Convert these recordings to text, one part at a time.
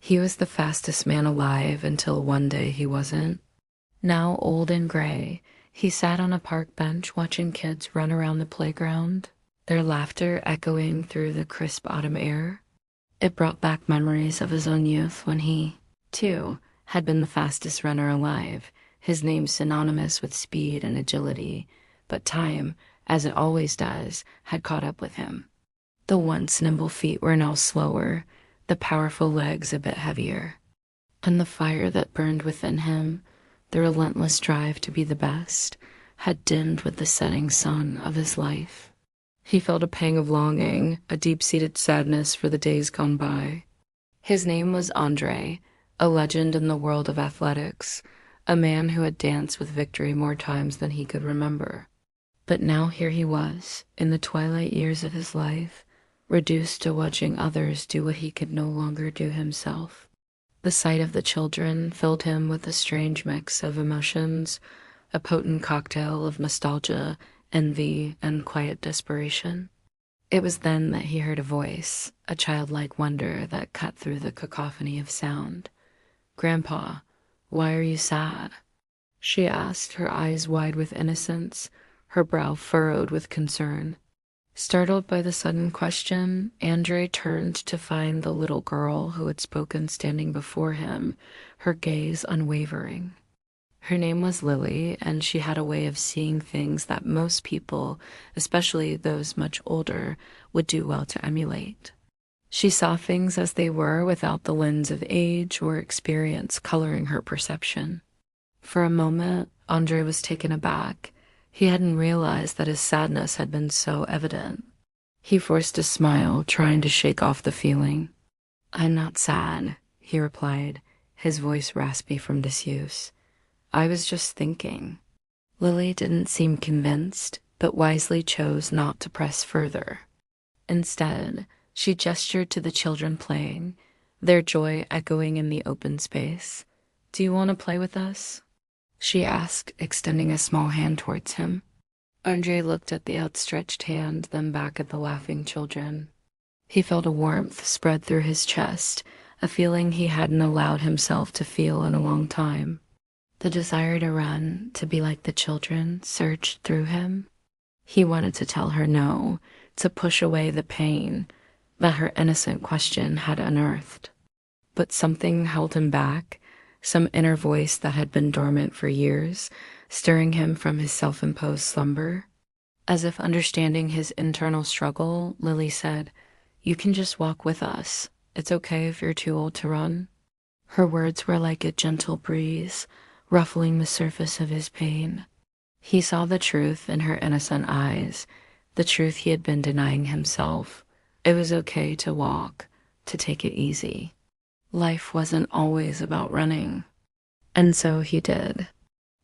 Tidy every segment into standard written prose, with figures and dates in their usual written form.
He was the fastest man alive until one day he wasn't. Now old and gray, he sat on a park bench watching kids run around the playground, their laughter echoing through the crisp autumn air. It brought back memories of his own youth when he, too, had been the fastest runner alive, his name synonymous with speed and agility, but time, as it always does, had caught up with him. The once nimble feet were now slower, the powerful legs a bit heavier, and the fire that burned within him, the relentless drive to be the best, had dimmed with the setting sun of his life. He felt a pang of longing, a deep-seated sadness for the days gone by. His name was Andre, a legend in the world of athletics, a man who had danced with victory more times than he could remember. But now here he was, in the twilight years of his life, reduced to watching others do what he could no longer do himself. The sight of the children filled him with a strange mix of emotions, a potent cocktail of nostalgia, envy, and quiet desperation. It was then that he heard a voice, a childlike wonder that cut through the cacophony of sound. "Grandpa, why are you sad?" she asked, her eyes wide with innocence, her brow furrowed with concern. Startled by the sudden question, Andre turned to find the little girl who had spoken standing before him, her gaze unwavering. Her name was Lily, and she had a way of seeing things that most people, especially those much older, would do well to emulate. She saw things as they were without the lens of age or experience coloring her perception. For a moment, Andre was taken aback. He hadn't realized that his sadness had been so evident. He forced a smile, trying to shake off the feeling. "I'm not sad," he replied, his voice raspy from disuse. "I was just thinking." Lily didn't seem convinced, but wisely chose not to press further. Instead, she gestured to the children playing, their joy echoing in the open space. "Do you want to play with us?" she asked, extending a small hand towards him. Andre looked at the outstretched hand, then back at the laughing children. He felt a warmth spread through his chest, a feeling he hadn't allowed himself to feel in a long time. The desire to run, to be like the children, surged through him. He wanted to tell her no, to push away the pain that her innocent question had unearthed. But something held him back, some inner voice that had been dormant for years, stirring him from his self-imposed slumber. As if understanding his internal struggle, Lily said, "You can just walk with us. It's okay if you're too old to run." Her words were like a gentle breeze, ruffling the surface of his pain. He saw the truth in her innocent eyes, the truth he had been denying himself. It was okay to walk, to take it easy. Life wasn't always about running. And so he did.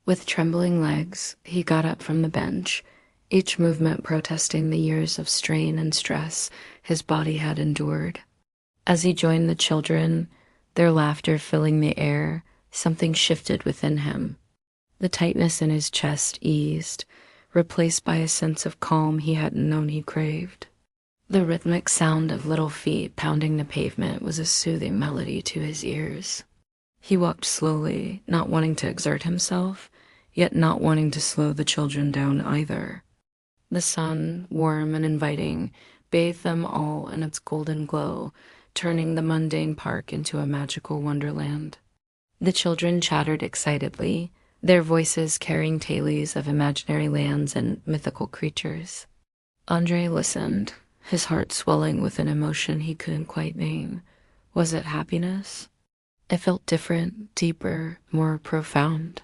With trembling legs, he got up from the bench, each movement protesting the years of strain and stress his body had endured. As he joined the children, their laughter filling the air, something shifted within him. The tightness in his chest eased, replaced by a sense of calm he hadn't known he craved. The rhythmic sound of little feet pounding the pavement was a soothing melody to his ears. He walked slowly, not wanting to exert himself, yet not wanting to slow the children down either. The sun, warm and inviting, bathed them all in its golden glow, turning the mundane park into a magical wonderland. The children chattered excitedly, their voices carrying tales of imaginary lands and mythical creatures. Andre listened, his heart swelling with an emotion he couldn't quite name. Was it happiness? It felt different, deeper, more profound.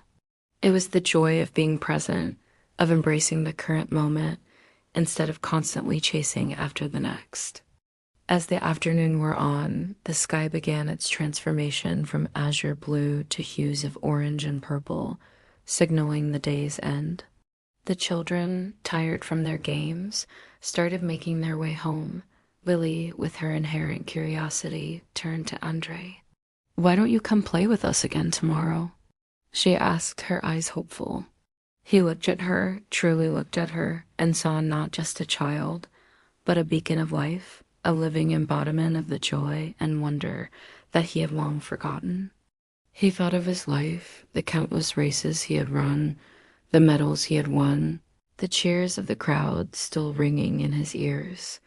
It was the joy of being present, of embracing the current moment, instead of constantly chasing after the next. As the afternoon wore on, the sky began its transformation from azure blue to hues of orange and purple, signaling the day's end. The children, tired from their games, started making their way home. Lily, with her inherent curiosity, turned to Andre. "Why don't you come play with us again tomorrow?" she asked, her eyes hopeful. He looked at her, truly looked at her, and saw not just a child, but a beacon of life, a living embodiment of the joy and wonder that he had long forgotten. He thought of his life, the countless races he had run, the medals he had won, the cheers of the crowd still ringing in his ears.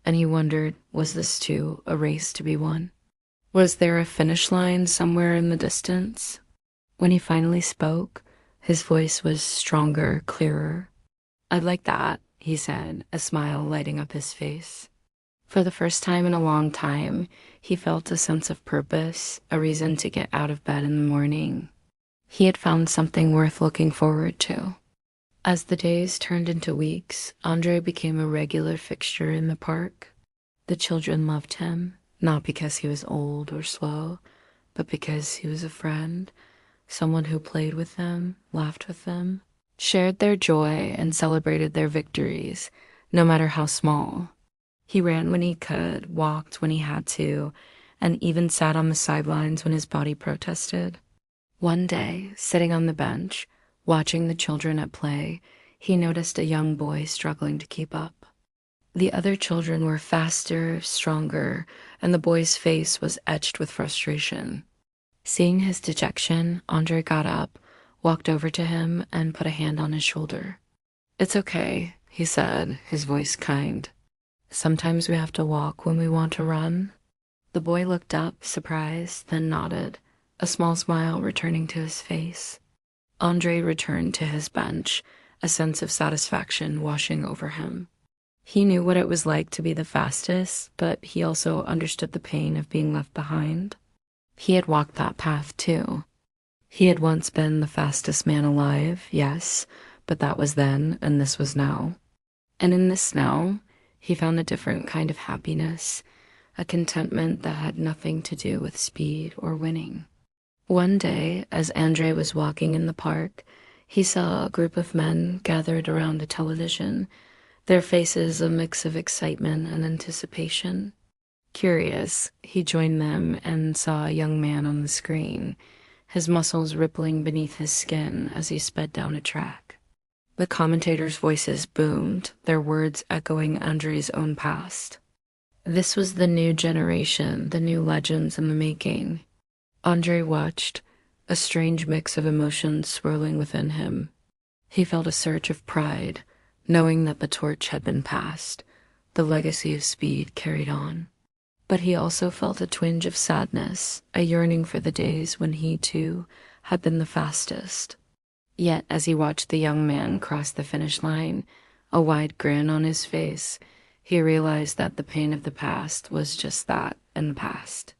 And he wondered, was this too a race to be won? Was there a finish line somewhere in the distance? When he finally spoke, his voice was stronger, clearer. "I'd like that," he said, a smile lighting up his face. For the first time in a long time, he felt a sense of purpose, a reason to get out of bed in the morning. He had found something worth looking forward to. As the days turned into weeks, Andre became a regular fixture in the park. The children loved him, not because he was old or slow, but because he was a friend, someone who played with them, laughed with them, shared their joy, and celebrated their victories, no matter how small. He ran when he could, walked when he had to, and even sat on the sidelines when his body protested. One day, sitting on the bench, watching the children at play, he noticed a young boy struggling to keep up. The other children were faster, stronger, and the boy's face was etched with frustration. Seeing his dejection, Andre got up, walked over to him, and put a hand on his shoulder. "It's okay," he said, his voice kind. "Sometimes we have to walk when we want to run." The boy looked up, surprised, then nodded, a small smile returning to his face. Andre returned to his bench, a sense of satisfaction washing over him. He knew what it was like to be the fastest, but he also understood the pain of being left behind. He had walked that path too. He had once been the fastest man alive, yes, but that was then, and this was now. And in this now, he found a different kind of happiness, a contentment that had nothing to do with speed or winning. One day, as Andre was walking in the park, he saw a group of men gathered around a television, their faces a mix of excitement and anticipation. Curious, he joined them and saw a young man on the screen, his muscles rippling beneath his skin as he sped down a track. The commentators' voices boomed, their words echoing Andre's own past. This was the new generation, the new legends in the making. Andre watched, a strange mix of emotions swirling within him. He felt a surge of pride, knowing that the torch had been passed, the legacy of speed carried on. But he also felt a twinge of sadness, a yearning for the days when he, too, had been the fastest. Yet, as he watched the young man cross the finish line, a wide grin on his face, he realized that the pain of the past was just that, in the past.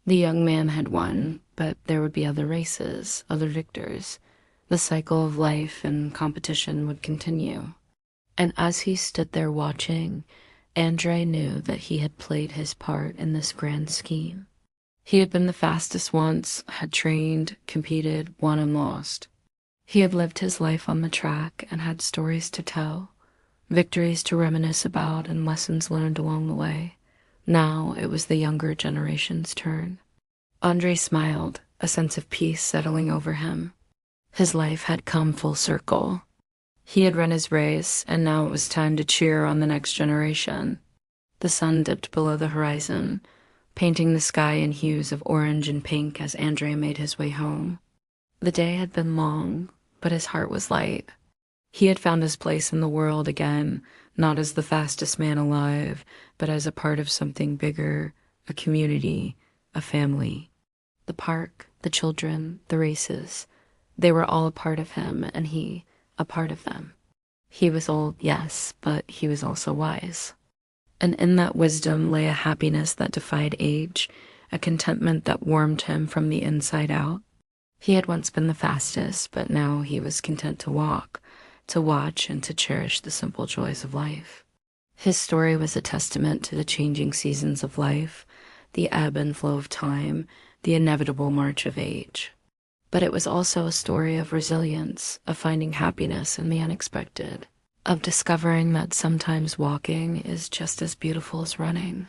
The young man had won, but there would be other races, other victors. The cycle of life and competition would continue. And as he stood there watching, Andre knew that he had played his part in this grand scheme. He had been the fastest once, had trained, competed, won and lost. He had lived his life on the track and had stories to tell, victories to reminisce about and lessons learned along the way. Now it was the younger generation's turn. Andre smiled, a sense of peace settling over him. His life had come full circle. He had run his race, and now it was time to cheer on the next generation. The sun dipped below the horizon, painting the sky in hues of orange and pink as Andre made his way home. The day had been long, but his heart was light. He had found his place in the world again, not as the fastest man alive, but as a part of something bigger, a community, a family. The park, the children, the races, they were all a part of him, and he, a part of them. He was old, yes, but he was also wise. And in that wisdom lay a happiness that defied age, a contentment that warmed him from the inside out. He had once been the fastest, but now he was content to walk, to watch, and to cherish the simple joys of life. His story was a testament to the changing seasons of life, the ebb and flow of time, the inevitable march of age. But it was also a story of resilience, of finding happiness in the unexpected, of discovering that sometimes walking is just as beautiful as running.